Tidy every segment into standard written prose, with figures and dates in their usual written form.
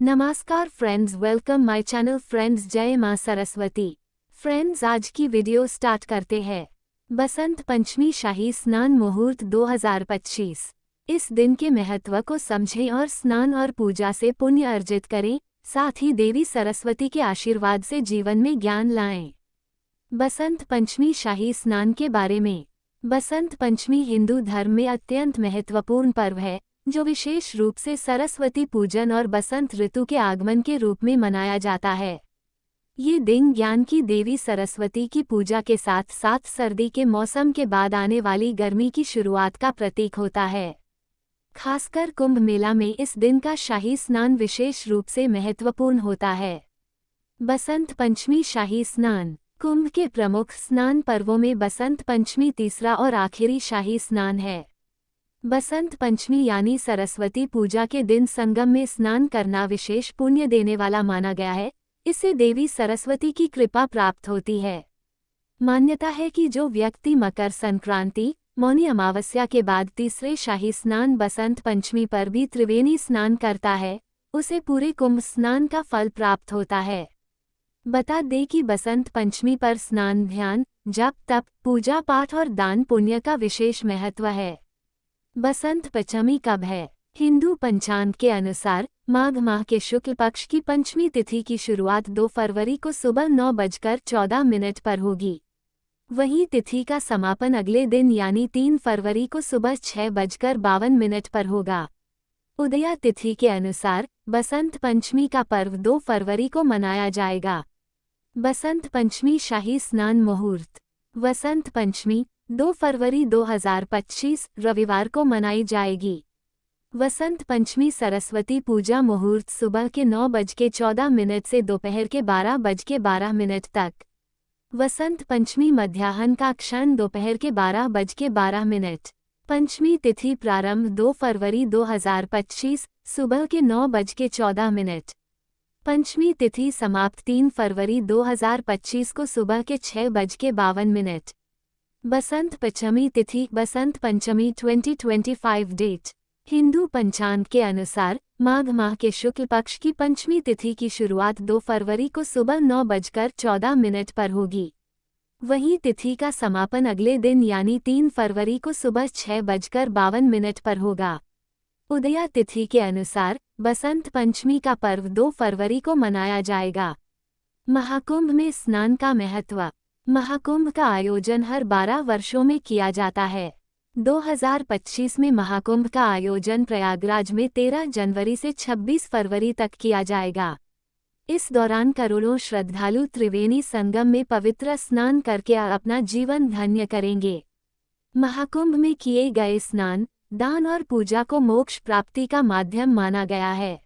नमस्कार friends, welcome my channel friends. जय मां सरस्वती। फ्रेंड्स, आज की वीडियो स्टार्ट करते हैं। बसंत पंचमी शाही स्नान मुहूर्त 2025। इस दिन के महत्व को समझें और स्नान और पूजा से पुण्य अर्जित करें, साथ ही देवी सरस्वती के आशीर्वाद से जीवन में ज्ञान लाएं। बसंत पंचमी शाही स्नान के बारे में। बसंत पंचमी हिंदू धर्म में अत्यंत महत्वपूर्ण पर्व है, जो विशेष रूप से सरस्वती पूजन और बसंत ऋतु के आगमन के रूप में मनाया जाता है। ये दिन ज्ञान की देवी सरस्वती की पूजा के साथ साथ सर्दी के मौसम के बाद आने वाली गर्मी की शुरुआत का प्रतीक होता है। खासकर कुंभ मेला में इस दिन का शाही स्नान विशेष रूप से महत्वपूर्ण होता है। बसंत पंचमी शाही स्नान। कुंभ के प्रमुख स्नान पर्वों में बसंत पंचमी तीसरा और आखिरी शाही स्नान है। बसंत पंचमी यानी सरस्वती पूजा के दिन संगम में स्नान करना विशेष पुण्य देने वाला माना गया है। इससे देवी सरस्वती की कृपा प्राप्त होती है। मान्यता है कि जो व्यक्ति मकर संक्रांति, मौनी अमावस्या के बाद तीसरे शाही स्नान बसंत पंचमी पर भी त्रिवेणी स्नान करता है, उसे पूरे कुंभ स्नान का फल प्राप्त होता है। बता दें कि बसंत पंचमी पर स्नान, ध्यान, जप, तप, पूजा पाठ और दान पुण्य का विशेष महत्व है। बसंत पंचमी कब है? हिंदू पंचांग के अनुसार माघ माह के शुक्ल पक्ष की पंचमी तिथि की शुरुआत 2 फरवरी को सुबह 9:14 पर होगी। वहीं तिथि का समापन अगले दिन यानी 3 फरवरी को सुबह 6:52 पर होगा। उदया तिथि के अनुसार बसंत पंचमी का पर्व 2 फरवरी को मनाया जाएगा। बसंत पंचमी शाही स्नान मुहूर्त। बसंत पंचमी 2 फरवरी 2025 रविवार को मनाई जाएगी। वसंत पंचमी सरस्वती पूजा मुहूर्त सुबह के 9:14 से दोपहर के 12:12 तक। वसंत पंचमी मध्याह्न का क्षण दोपहर के 12:12। पंचमी तिथि प्रारंभ 2 फरवरी 2025 सुबह के 9:14। पंचमी तिथि समाप्त 3 फरवरी 2025 को सुबह के 6:52। बसंत पंचमी तिथि। बसंत पंचमी 2025 डेट। हिंदू पंचांग के अनुसार माघ माह के शुक्ल पक्ष की पंचमी तिथि की शुरुआत 2 फरवरी को सुबह 9:14 पर होगी। वहीं तिथि का समापन अगले दिन यानी 3 फरवरी को सुबह 6:52 पर होगा। उदया तिथि के अनुसार बसंत पंचमी का पर्व 2 फरवरी को मनाया जाएगा। महाकुंभ में स्नान का महत्व। महाकुंभ का आयोजन हर 12 वर्षों में किया जाता है। 2025 में महाकुंभ का आयोजन प्रयागराज में 13 जनवरी से 26 फरवरी तक किया जाएगा। इस दौरान करोड़ों श्रद्धालु त्रिवेणी संगम में पवित्र स्नान करके अपना जीवन धन्य करेंगे। महाकुंभ में किए गए स्नान, दान और पूजा को मोक्ष प्राप्ति का माध्यम माना गया है।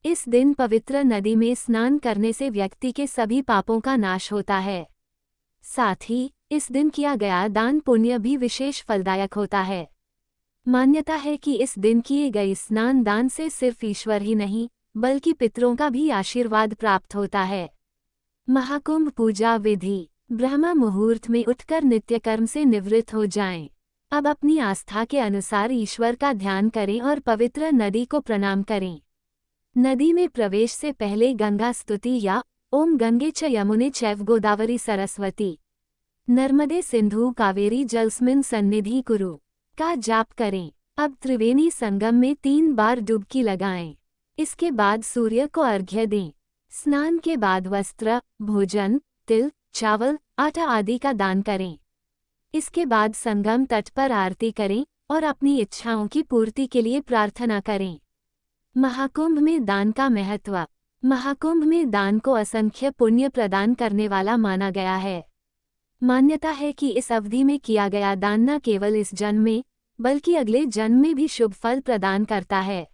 इस दिन पवित्र नदी में स्नान करने से व्यक्ति के सभी पापों का नाश होता है। साथ ही इस दिन किया गया दान पुण्य भी विशेष फलदायक होता है। मान्यता है कि इस दिन किए गए स्नान दान से सिर्फ ईश्वर ही नहीं, बल्कि पितरों का भी आशीर्वाद प्राप्त होता है। महाकुंभ पूजा विधि। ब्रह्म मुहूर्त में उठकर नित्य कर्म से निवृत्त हो जाएं। अब अपनी आस्था के अनुसार ईश्वर का ध्यान करें और पवित्र नदी को प्रणाम करें। नदी में प्रवेश से पहले गंगा स्तुति या ओम गंगे च यमुने चैव गोदावरी सरस्वती नर्मदे सिंधु कावेरी जलस्मिन् सन्निधि कुरु का जाप करें। अब त्रिवेणी संगम में 3 बार डुबकी लगाएं। इसके बाद सूर्य को अर्घ्य दें। स्नान के बाद वस्त्र, भोजन, तिल, चावल, आटा आदि का दान करें। इसके बाद संगम तट पर आरती करें और अपनी इच्छाओं की पूर्ति के लिए प्रार्थना करें। महाकुंभ में दान का महत्व। महाकुंभ में दान को असंख्य पुण्य प्रदान करने वाला माना गया है। मान्यता है कि इस अवधि में किया गया दान न केवल इस जन्म में, बल्कि अगले जन्म में भी शुभ फल प्रदान करता है।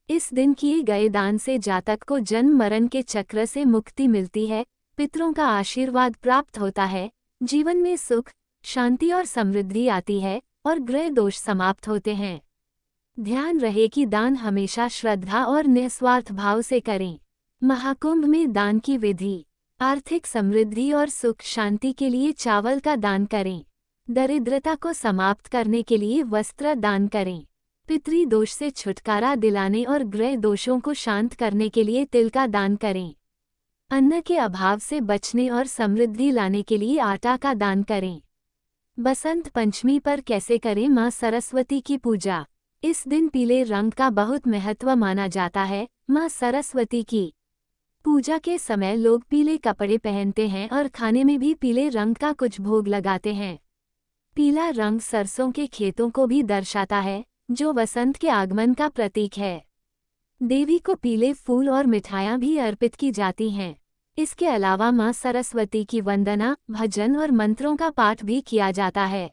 इस दिन किए गए दान से जातक को जन्म मरण के चक्र से मुक्ति मिलती है, पितरों का आशीर्वाद प्राप्त होता है, जीवन में सुख, शांति और समृद्धि आती है और ग्रह दोष समाप्त होते हैं। ध्यान रहे कि दान हमेशा श्रद्धा और निस्वार्थ भाव से करें। महाकुंभ में दान की विधि। आर्थिक समृद्धि और सुख शांति के लिए चावल का दान करें। दरिद्रता को समाप्त करने के लिए वस्त्र दान करें। पितृ दोष से छुटकारा दिलाने और ग्रह दोषों को शांत करने के लिए तिल का दान करें। अन्न के अभाव से बचने और समृद्धि लाने के लिए आटा का दान करें। बसंत पंचमी पर कैसे करें मां सरस्वती की पूजा? इस दिन पीले रंग का बहुत महत्व माना जाता है। मां सरस्वती की पूजा के समय लोग पीले कपड़े पहनते हैं और खाने में भी पीले रंग का कुछ भोग लगाते हैं। पीला रंग सरसों के खेतों को भी दर्शाता है, जो वसंत के आगमन का प्रतीक है। देवी को पीले फूल और मिठाइयाँ भी अर्पित की जाती हैं। इसके अलावा मां सरस्वती की वंदना, भजन और मंत्रों का पाठ भी किया जाता है।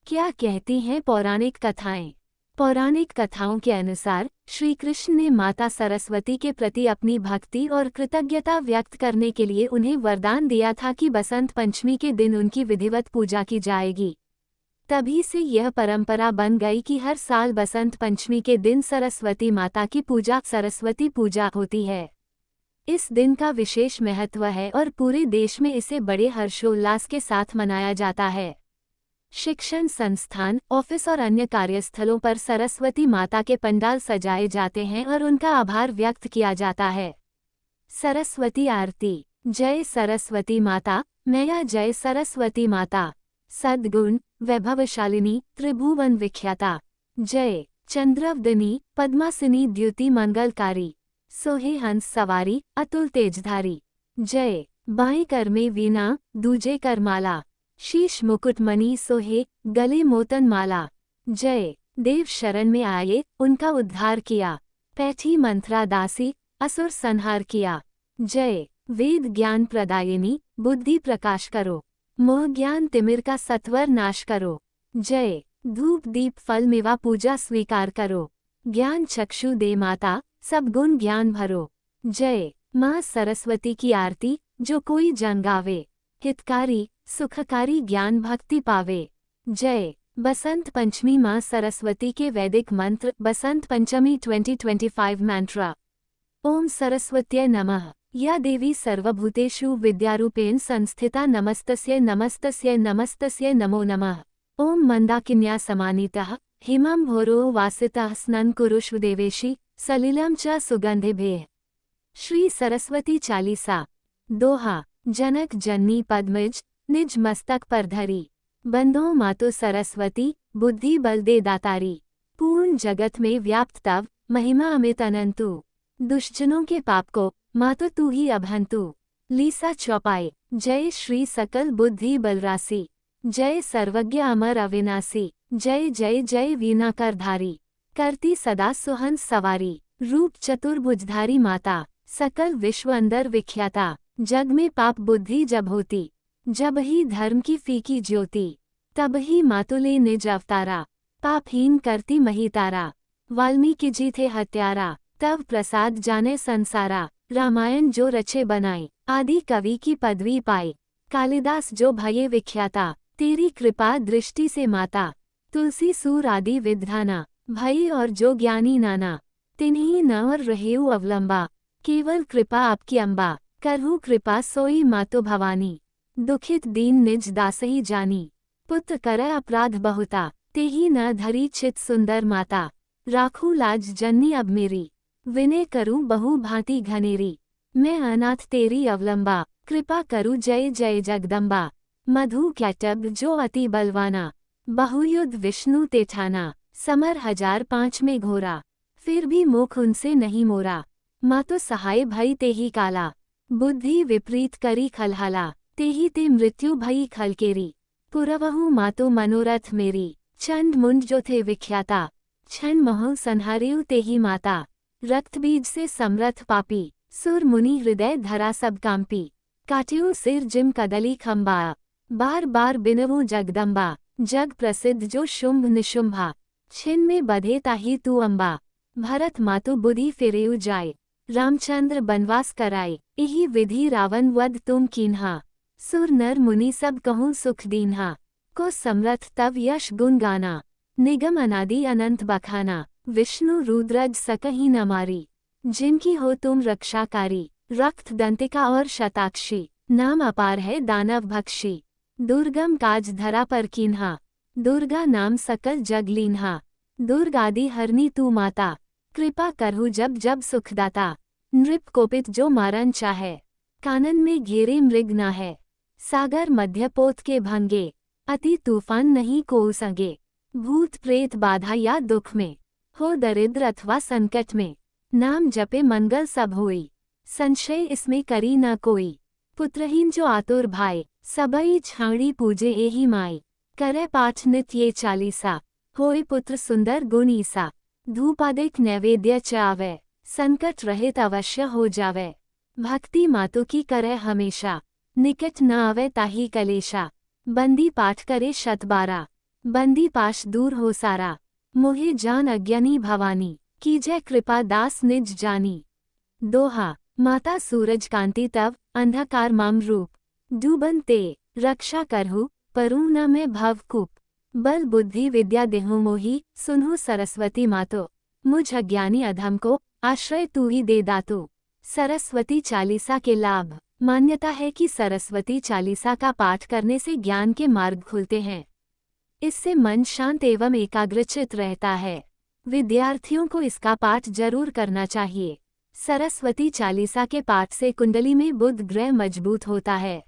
क्या कहती हैं पौराणिक कथाएं? पौराणिक कथाओं के अनुसार श्री कृष्ण ने माता सरस्वती के प्रति अपनी भक्ति और कृतज्ञता व्यक्त करने के लिए उन्हें वरदान दिया था कि बसंत पंचमी के दिन उनकी विधिवत पूजा की जाएगी। तभी से यह परंपरा बन गई कि हर साल बसंत पंचमी के दिन सरस्वती माता की पूजा सरस्वती पूजा होती है। इस दिन का विशेष महत्व है और पूरे देश में इसे बड़े हर्षोल्लास के साथ मनाया जाता है। शिक्षण संस्थान, ऑफिस और अन्य कार्यस्थलों पर सरस्वती माता के पंडाल सजाए जाते हैं और उनका आभार व्यक्त किया जाता है। सरस्वती आरती। जय सरस्वती माता, मैया जय सरस्वती माता। सद्गुण, वैभवशालिनी, त्रिभुवन विख्याता। जय चंद्रवदनी, पद्मासिनी द्युति मंगलकारी। सोहे हंस सवारी, अतुल तेजधारी। जय बाएं कर में वीणा, दूजे कर माला। शीश मुकुट मणि सोहे, गले मोतन माला। जय देव शरण में आए, उनका उद्धार किया। पैठी मंत्रा दासी, असुर संहार किया। जय वेद ज्ञान प्रदायिनी, बुद्धि प्रकाश करो। मोह ज्ञान तिमिर का सत्वर नाश करो। जय धूप दीप फल मेवा पूजा स्वीकार करो। ज्ञान चक्षु दे माता, सब गुण ज्ञान भरो। जय मां सरस्वती की आरती, जो कोई जन गावे। हितकारी सुखकारी ज्ञान भक्ति पावे। जय बसंत पंचमी मां सरस्वती के वैदिक मंत्र। बसंत पंचमी 2025 मंत्र। ओम सरस्वत्यै नमः। या देवी सर्वभूतेषु विद्यारूपेण संस्थिता, नमस्तस्यै नमस्तस्यै नमस्तस्यै नमो नमः। ओम मंदाकिन्या समानीतः, हिमाम्भोरो वासितः स्नन कुरुष्व देवेशी, सलिलं च सुगंधिभिः। श्री सरस्वती चालीसा। दोहा। जनक जननी पद्मज, निज मस्तक पर धरी। बंदो मातो सरस्वती, बुद्धि बल दे दातारी। पूर्ण जगत में व्याप्त तव, महिमा अमित अनंतु। दुष्जनों के पाप को, मातो तू ही अभंतु। लीसा चौपाई। जय श्री सकल बुद्धि बलरासी। जय सर्वज्ञ अमर अविनाशी। जय जय जय वीणा करधारी। करती सदा सुहंस सवारी। रूप चतुर्भुजधारी माता, सकल विश्व अंदर विख्याता। जग में पाप बुद्धि जब होती, जब ही धर्म की फीकी ज्योति। तब ही मातुले निज अवतारा, पापहीन करती महितारा। वाल्मीकि जी थे हत्यारा, तब प्रसाद जाने संसारा। रामायण जो रचे बनाए, आदि कवि की पदवी पाए। कालिदास जो भये विख्याता, तेरी कृपा दृष्टि से माता। तुलसी सूर आदि विद्धाना, भई और जो ज्ञानी नाना। तिन्हीं न और रहेऊ अवलंबा, केवल कृपा आपकी अम्बा। करहु कृपा सोई मातो भवानी, दुखित दीन निज दासही जानी। पुत्र कर अपराध बहुता, तेही न धरी चित सुंदर माता। राखू लाज जननी अब मेरी, विनय करूं बहु भांति घनेरी। मैं अनाथ तेरी अवलंबा, कृपा करूं जय जय जगदम्बा। मधु कैटब जो अति बलवाना, बहुयुद्ध विष्णु ते ठाना। समर 1005 में घोरा, फिर भी मुख उनसे नहीं मोरा। मातो सहाय भई तेही काला, बुद्धि विपरीत करी खलहाला। तेही ते मृत्यु भई खलकेरी, पुरवहु मातो मनोरथ मेरी। चंड मुंड जो थे विख्याता, क्षण मोह संहारेउ तेही माता। रक्त बीज से समरथ पापी, सुर मुनि हृदय धरा सब कांपी। काट्यू सिर जिम कदली खम्बा, बार बार बिनवु जगदम्बा। जग प्रसिद्ध जो शुंभ निशुंभा, छिन में बधे ताही तू अम्बा। भरत मातु बुद्धि फिरेउ जाए, रामचंद्र बनवास कराए। इही विधि रावण वध तुम कीन्हा, सुर नर मुनि सब कहूँ सुख दीन्हा। को समरथ तव यश गुण गाना, निगम अनादि अनंत बखाना। विष्णु रुद्रज सकही न मारी, जिनकी हो तुम रक्षाकारी। रक्त दंतिका और शताक्षी, नाम अपार है दानव भक्षी। दुर्गम काज धरा पर कीन्हा, दुर्गा नाम सकल जग लीन्हा। दुर्ग आदि हरनी तू माता, कृपा करहु जब जब सुखदाता। नृप कोपित जो मारन चाहे, कानन में घेरे मृग न है। सागर मध्य पोत के भंगे, अति तूफान नहीं को संगे। भूत प्रेत बाधा या दुख में, हो दरिद्र अथवा संकट में। नाम जपे मंगल सब होई, संशय इसमें करी न कोई। पुत्रहीन जो आतुर भाई, सबई छाड़ी पूजे एही माई। करे पाठ नित्य ये चालीसा, होए पुत्र सुंदर गुण ईसा। धूपादिक नैवेद्य चावे, संकट रहित अवश्य हो जावे। भक्ति मातु की करे हमेशा, निकट न आवे ताही कलेशा। बंदी पाठ करे 112, बंदी पाश दूर हो सारा। मोहे जान अज्ञानी भवानी, कीजय कृपा दास निज जानी। दोहा, माता सूरज कांति तव, अंधकार मम रूप। डूबन ते, रक्षा करहु, परू न मैं भवकूप। बल बुद्धि विद्या देहु मोहि, सुनहु सरस्वती मातो। मुझ अज्ञानी अधम को, आश्रय तू ही दे दातो। सरस्वती चालीसा के लाभ। मान्यता है कि सरस्वती चालीसा का पाठ करने से ज्ञान के मार्ग खुलते हैं। इससे मन शांत एवं एकाग्रचित रहता है। विद्यार्थियों को इसका पाठ जरूर करना चाहिए। सरस्वती चालीसा के पाठ से कुंडली में बुध ग्रह मजबूत होता है।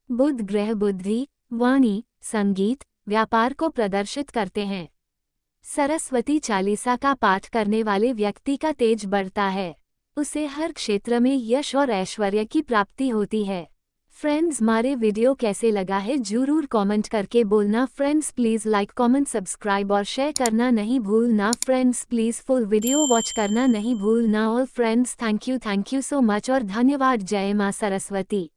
बुध ग्रह बुद्धि, वाणी, संगीत, व्यापार को प्रदर्शित करते हैं। सरस्वती चालीसा का पाठ करने वाले व्यक्ति का तेज बढ़ता है, उसे हर क्षेत्र में यश और ऐश्वर्य की प्राप्ति होती है। फ्रेंड्स, हमारे वीडियो कैसे लगा है जरूर कमेंट करके बोलना। Friends please like comment subscribe और शेयर करना नहीं भूलना। Friends please full video watch करना नहीं भूलना। All friends thank you so much और धन्यवाद। जय मां सरस्वती।